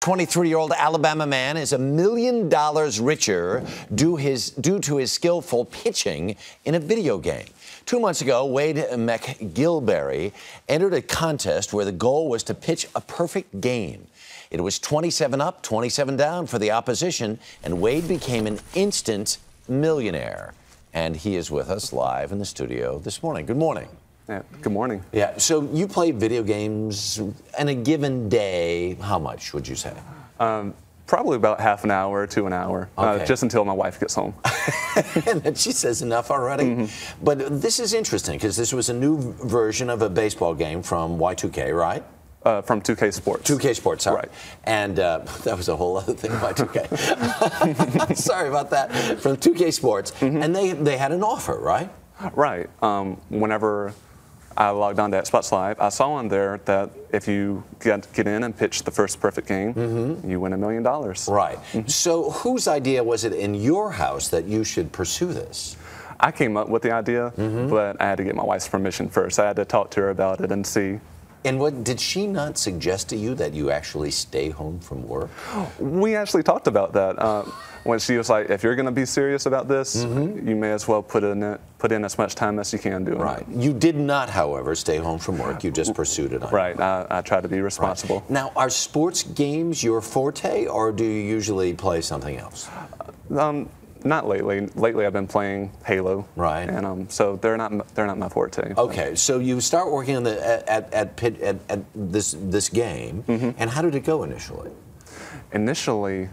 23-year-old Alabama man is $1 million richer due to his skillful pitching in a video game. 2 months ago, Wade McGilberry entered a contest where the goal was to pitch a perfect game. It was 27 up, 27 down for the opposition, and Wade became an instant millionaire. And he is with us live in the studio this morning. Good morning. Yeah, good morning. Yeah, so you play video games in a given day, how much would you say? Probably about half an hour to an hour, Okay. just until my wife gets home. And then she says enough already. But this is interesting because this was a new version of a baseball game from Y2K, right? From 2K Sports. 2K Sports, sorry. Right. And that was a whole other thing about 2K. Sorry about that. From 2K Sports. And they had an offer, right? Right. Whenever I logged on to Xbox Live, I saw on there that if you get in and pitch the first perfect game, you win $1 million. Right. So whose idea was it in your house that you should pursue this? I came up with the idea, but I had to get my wife's permission first. I had to talk to her about it and see. And what did she not suggest to you that you actually stay home from work? We actually talked about that. When she was like, if you're going to be serious about this, you may as well put in as much time as you can do it. Right. You did not, however, stay home from work. You just pursued it. Right. I try to be responsible. Right. Now, are sports games your forte, or do you usually play something else? Not lately. Lately, I've been playing Halo. Right. And so they're not my forte. Okay. So you start working on at this game, and how did it go initially? Initially,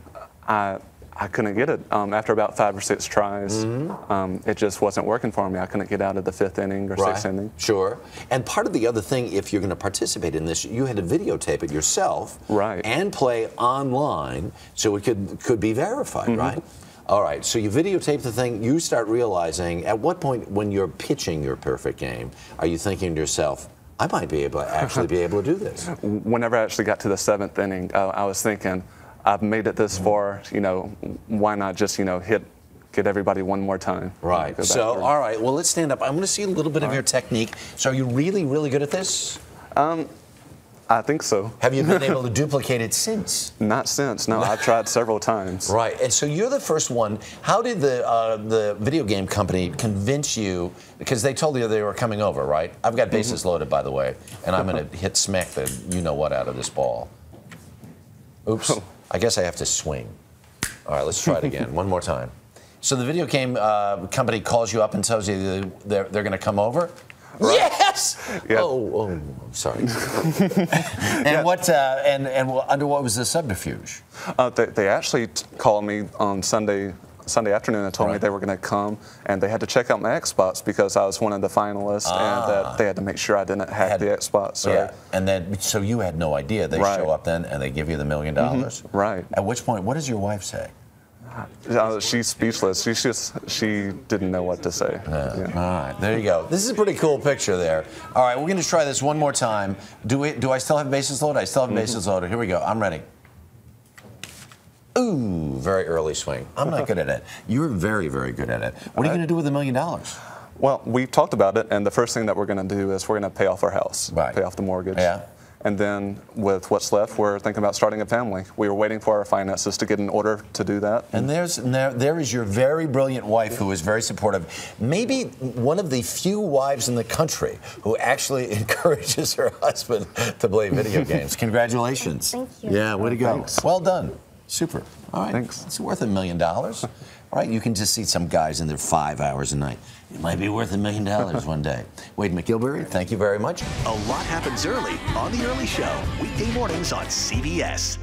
I couldn't get it. After about 5 or 6 tries, it just wasn't working for me. I couldn't get out of the 5th inning or 6th inning. Sure. And part of the other thing, if you're going to participate in this, you had to videotape it yourself, right, and play online so it could be verified, right? All right. So you videotape the thing. You start realizing at what point, when you're pitching your perfect game, are you thinking to yourself, I might be able to actually be able to do this? Whenever I actually got to the 7th inning, I was thinking, I've made it this far, why not just, get everybody one more time? Right. So, all right, well, let's stand up. I'm going to see a little bit of your technique. So are you really, really good at this? I think so. Have you been able to duplicate it since? Not since, no. I've tried several times. Right, and so you're the first one. How did the video game company convince you, because they told you they were coming over, right? I've got bases loaded, by the way, and I'm going to hit smack the you-know-what out of this ball. Oops. I guess I have to swing. All right, let's try it again. One more time. So the video game company calls you up and tells you they're going to come over? Right. Yes! Yeah. Oh, sorry. And what? And under what was the subterfuge? They actually called me on Sunday afternoon and told me they were going to come, and they had to check out my Xbox because I was one of the finalists, and that they had to make sure I didn't hack the Xbox. Yeah, and then so you had no idea. They show up then, and they give you the $1 million. Right. At which point, what does your wife say? She's speechless. She didn't know what to say. Yeah. All right, there you go. This is a pretty cool picture there. All right, we're going to try this one more time. Do I still have bases loaded? I still have bases loaded. Here we go. I'm ready. Ooh, very early swing. I'm not good at it. You're very, very good at it. What are you going to do with $1 million? Well, we talked about it, and the first thing that we're going to do is we're going to pay off our house, pay off the mortgage. Yeah. And then with what's left, we're thinking about starting a family. We were waiting for our finances to get in order to do that. And there is your very brilliant wife who is very supportive. Maybe one of the few wives in the country who actually encourages her husband to play video games. Congratulations. Thank you. Yeah, way to go. Thanks. Well done. Super. All right. Thanks. It's worth $1 million. All right, you can just see some guys in there 5 hours a night. It might be worth $1 million one day. Wade McGilberry, thank you very much. A lot happens early on The Early Show, weekday mornings on CBS.